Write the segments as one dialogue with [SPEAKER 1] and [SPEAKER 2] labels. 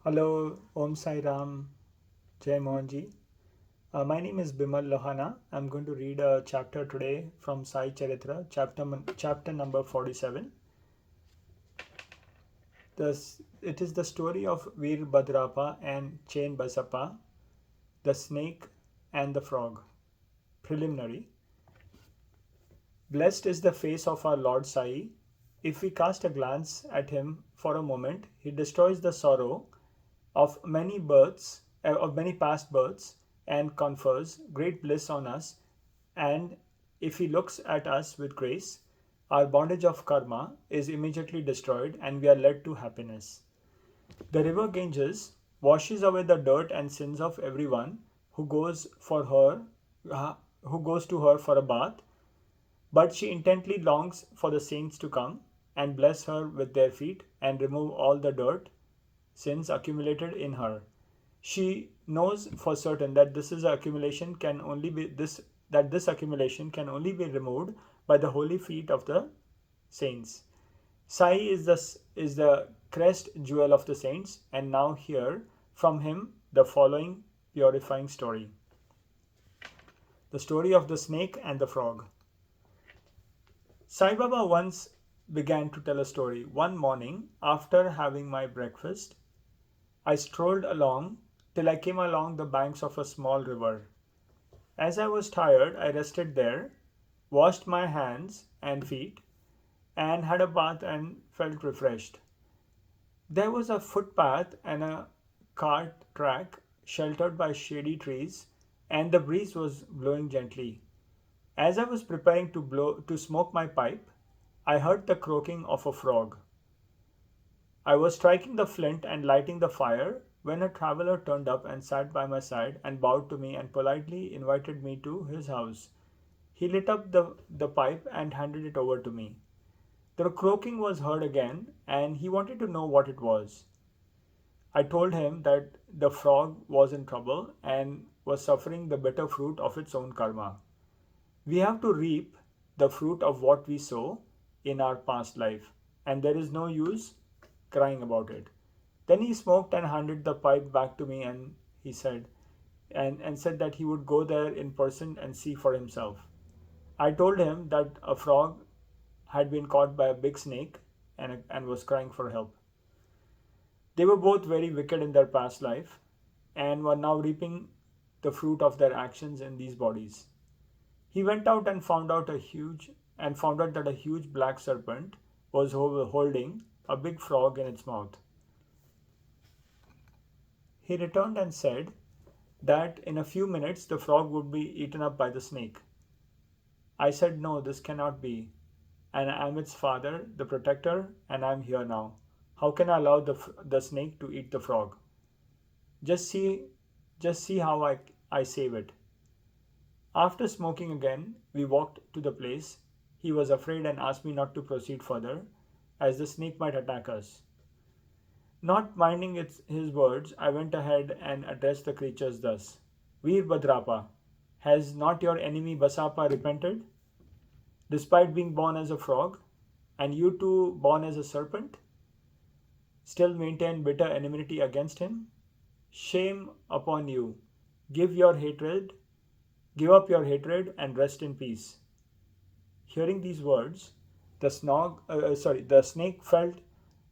[SPEAKER 1] Hello, Om Sai Ram, Jai Mohanji. My name is Bimal Lohana. I'm going to read a chapter today from Sai Charitra, chapter number 47. It is the story of Veer Bhadrapa and Chain Basappa, the snake and the frog. Preliminary. Blessed is the face of our Lord Sai. If we cast a glance at him for a moment, he destroys the sorrow of many past births, and confers great bliss on us. And if he looks at us with grace, our bondage of karma is immediately destroyed and we are led to happiness. The river Ganges washes away the dirt and sins of everyone who goes for her who goes to her for a bath, but she intently longs for the saints to come and bless her with their feet and remove all the dirt sins accumulated in her. She knows for certain that this accumulation can only be removed by the holy feet of the saints. Sai is the crest jewel of the saints, and now hear from him the following purifying story. The story of the snake and the frog. Sai Baba once began to tell a story. One morning, after having my breakfast, I strolled along till I came along the banks of a small river. As I was tired, I rested there, washed my hands and feet, and had a bath and felt refreshed. There was a footpath and a cart track sheltered by shady trees, and the breeze was blowing gently. As I was preparing to smoke my pipe, I heard the croaking of a frog. I was striking the flint and lighting the fire when a traveler turned up and sat by my side and bowed to me and politely invited me to his house. He lit up the pipe and handed it over to me. The croaking was heard again, and he wanted to know what it was. I told him that the frog was in trouble and was suffering the bitter fruit of its own karma. We have to reap the fruit of what we sow in our past life, and there is no use crying about it. Then he smoked and handed the pipe back to me, and he said and said that he would go there in person and see for himself. I told him that a frog had been caught by a big snake and was crying for help. They were both very wicked in their past life and were now reaping the fruit of their actions in these bodies. He went out and found out that a huge black serpent was holding a big frog in its mouth. He returned and said that in a few minutes the frog would be eaten up by the snake. I said, "No, this cannot be. And I am its father, the protector, and I am here now. How can I allow the snake to eat the frog? Just see, just see how I save it." After smoking again, we walked to the place. He was afraid and asked me not to proceed further, as the snake might attack us. Not minding his words, I went ahead and addressed the creatures thus: "Veer Bhadrapa, has not your enemy Basapa repented, despite being born as a frog, and you too born as a serpent, still maintain bitter enmity against him? Shame upon you! Give your hatred, give up your hatred, and rest in peace." Hearing these words, the snake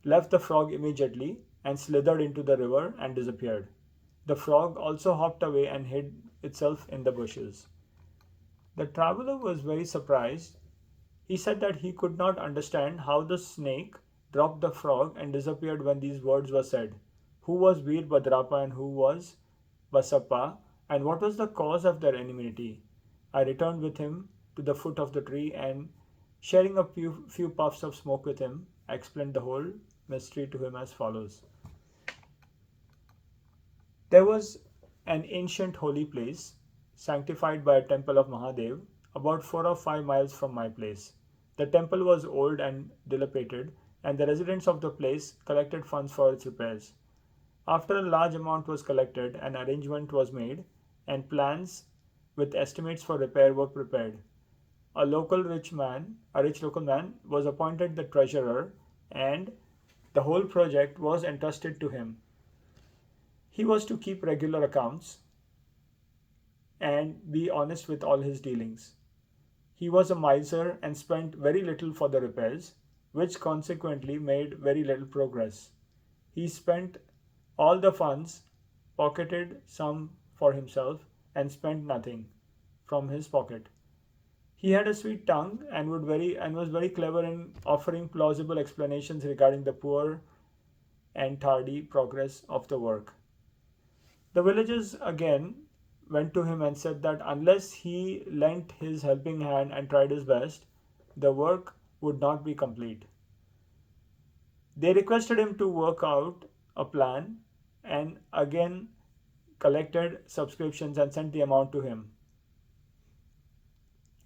[SPEAKER 1] left the frog immediately and slithered into the river and disappeared. The frog also hopped away and hid itself in the bushes. The traveler was very surprised. He said that he could not understand how the snake dropped the frog and disappeared when these words were said. Who was Veer Bhadrapa and who was Basappa, and what was the cause of their enmity? I returned with him to the foot of the tree and, sharing a few puffs of smoke with him, I explained the whole mystery to him as follows. There was an ancient holy place, sanctified by a temple of Mahadev, about 4 or 5 miles from my place. The temple was old and dilapidated, and the residents of the place collected funds for its repairs. After a large amount was collected, an arrangement was made, and plans with estimates for repair were prepared. A rich local man, was appointed the treasurer, and the whole project was entrusted to him. He was to keep regular accounts and be honest with all his dealings. He was a miser and spent very little for the repairs, which consequently made very little progress. He spent all the funds, pocketed some for himself, and spent nothing from his pocket. He had a sweet tongue and was very clever in offering plausible explanations regarding the poor and tardy progress of the work. The villagers again went to him and said that unless he lent his helping hand and tried his best, the work would not be complete. They requested him to work out a plan and again collected subscriptions and sent the amount to him.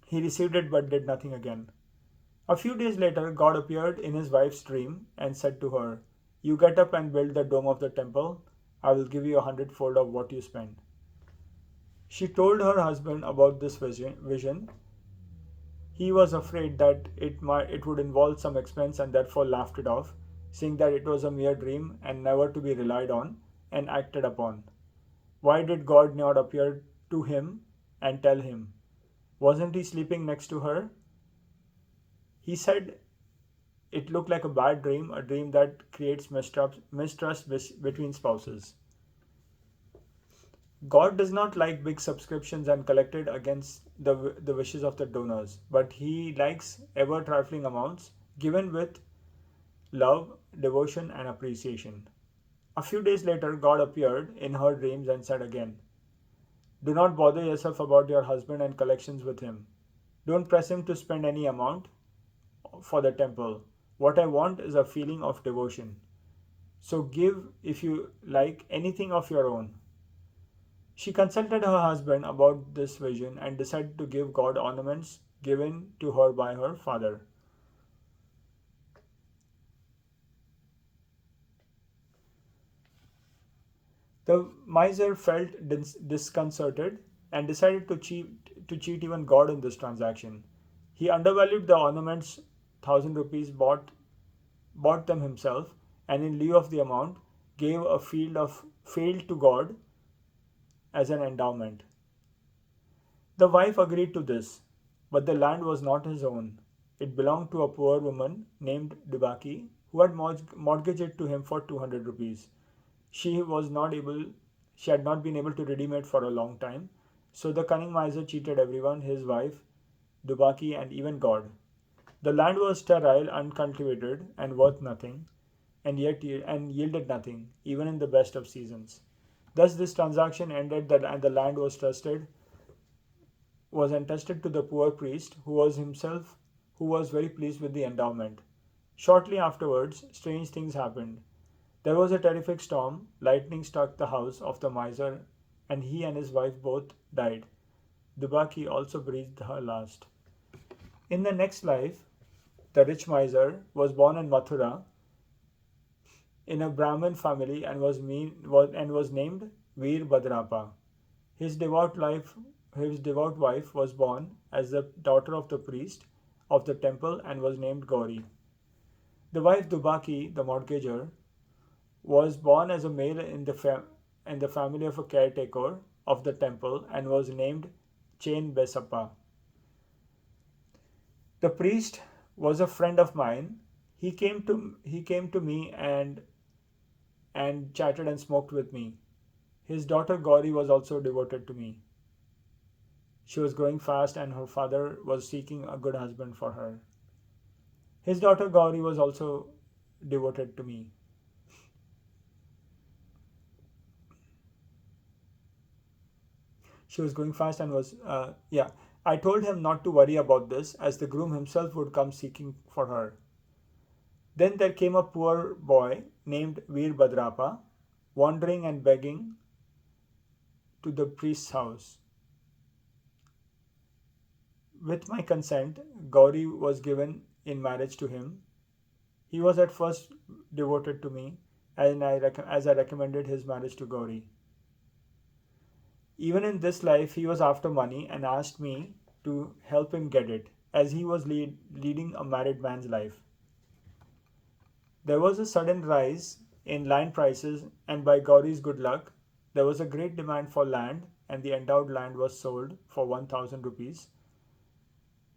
[SPEAKER 1] He received it but did nothing again. A few days later, God appeared in his wife's dream and said to her, "You get up and build the dome of the temple. I will give you 100-fold of what you spend." She told her husband about this vision. He was afraid that it would involve some expense and therefore laughed it off, saying that it was a mere dream and never to be relied on and acted upon. Why did God not appear to him and tell him? Wasn't he sleeping next to her? He said it looked like a bad dream, a dream that creates mistrust between spouses. God does not like big subscriptions and collected against the wishes of the donors, but He likes ever trifling amounts given with love, devotion, and appreciation. A few days later, God appeared in her dreams and said again, "Do not bother yourself about your husband and collections with him. Don't press him to spend any amount for the temple. What I want is a feeling of devotion. So give, if you like, anything of your own." She consulted her husband about this vision and decided to give God ornaments given to her by her father. The miser felt disconcerted and decided to cheat even God in this transaction. He undervalued the ornaments, 1,000 rupees, bought them himself, and in lieu of the amount, gave a field to God as an endowment. The wife agreed to this, but the land was not his own. It belonged to a poor woman named Dubaki, who had mortgaged it to him for 200 rupees. She was not able she had not been able to redeem it for a long time, so the cunning miser cheated everyone, his wife, Dubaki, and even God. The land was sterile, uncultivated, and worth nothing, and yielded nothing, even in the best of seasons. Thus, this transaction ended, and the land was entrusted to the poor priest, who was very pleased with the endowment. Shortly afterwards, strange things happened. There was a terrific storm. Lightning struck the house of the miser, and he and his wife both died. Dubaki also breathed her last. In the next life, the rich miser was born in Mathura in a Brahmin family and was named Veer Badrapa. His devout wife was born as the daughter of the priest of the temple and was named Gauri. The wife Dubaki, the mortgager, was born as a male in the family of a caretaker of the temple and was named Chain Besappa. The priest was a friend of mine. He came to me and chatted and smoked with me. His daughter Gauri was also devoted to me. She was growing fast and her father was seeking a good husband for her. His daughter Gauri was also devoted to me. She was going fast and was, yeah. I told him not to worry about this, as the groom himself would come seeking for her. Then there came a poor boy named Veer Badrapa, wandering and begging to the priest's house. With my consent, Gauri was given in marriage to him. He was at first devoted to me, as I recommended his marriage to Gauri. Even in this life, he was after money and asked me to help him get it, as he was leading a married man's life. There was a sudden rise in land prices, and by Gauri's good luck, There was a great demand for land, and the endowed land was sold for 1000 rupees,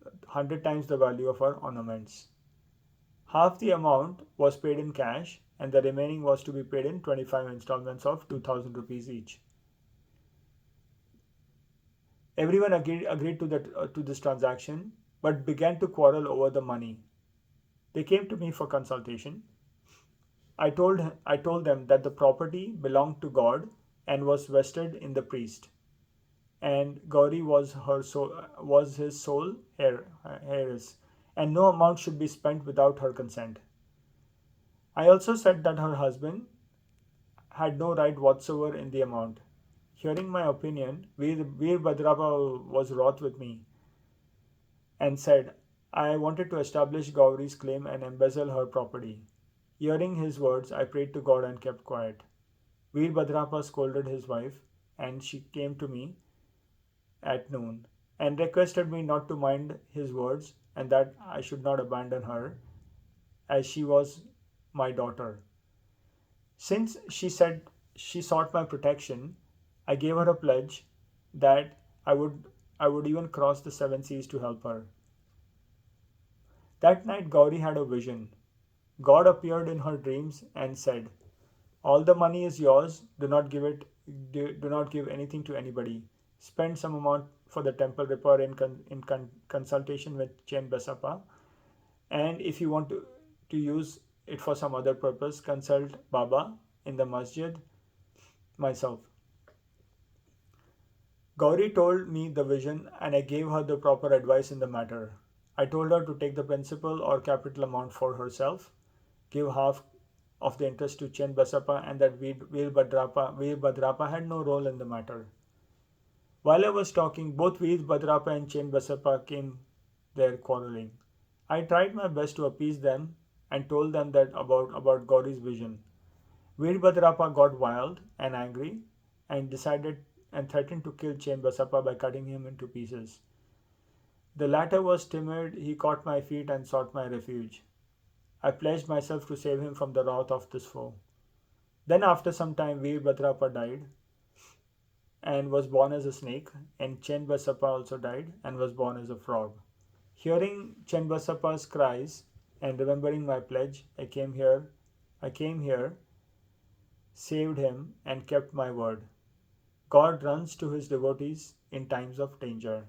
[SPEAKER 1] 100 times the value of her ornaments. Half the amount was paid in cash, and the remaining was to be paid in 25 installments of 2000 rupees each. Everyone agreed to this transaction, but began to quarrel over the money. They came to me for consultation. I told them that the property belonged to God and was vested in the priest, and Gauri was his sole heiress, and no amount should be spent without her consent. I also said that her husband had no right whatsoever in the amount. Hearing my opinion, Veer Bhadrapa was wroth with me and said, I wanted to establish Gauri's claim and embezzle her property. Hearing his words, I prayed to God and kept quiet. Veer Bhadrapa scolded his wife, and she came to me at noon and requested me not to mind his words and that I should not abandon her, as she was my daughter. Since she said she sought my protection, I gave her a pledge that I would even cross the seven seas to help her. That night Gauri had a vision. God appeared in her dreams and said, all the money is yours. Do not give anything to anybody. Spend some amount for the temple repair in consultation with Chen Besapa. And if you want to use it for some other purpose, consult Baba in the masjid, myself. Gauri told me the vision and I gave her the proper advice in the matter. I told her to take the principal or capital amount for herself, give half of the interest to Chen Basappa, and that Veer Bhadrapa had no role in the matter. While I was talking, both Veer Bhadrapa and Chen Basappa came there quarreling. I tried my best to appease them and told them that about Gauri's vision. Veer Bhadrapa got wild and angry and decided and threatened to kill Chen Basappa by cutting him into pieces. The latter was timid, he caught my feet and sought my refuge. I pledged myself to save him from the wrath of this foe. Then, after some time, Veer Bhadrapa died and was born as a snake, and Chen Basappa also died and was born as a frog. Hearing Chen Basappa's cries and remembering my pledge, I came here, saved him, and kept my word. God runs to his devotees in times of danger.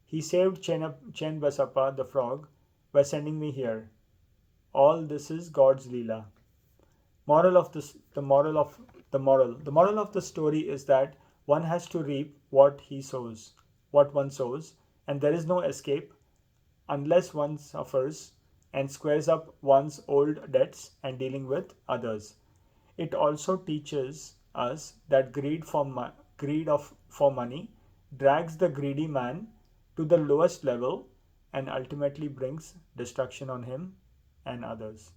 [SPEAKER 1] He saved Chen Basappa, the frog, by sending me here. All this is God's Leela. Moral of this, the moral of the story is that one has to reap what one sows, and there is no escape unless one suffers and squares up one's old debts and dealing with others. It also teaches us that for money drags the greedy man to the lowest level and ultimately brings destruction on him and others.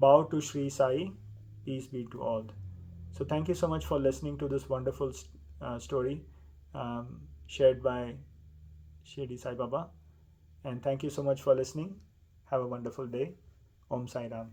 [SPEAKER 1] Bow to Sri Sai, peace be to all. So, thank you so much for listening to this wonderful story shared by Shirdi Sai Baba. And thank you so much for listening. Have a wonderful day. Om Sai Ram.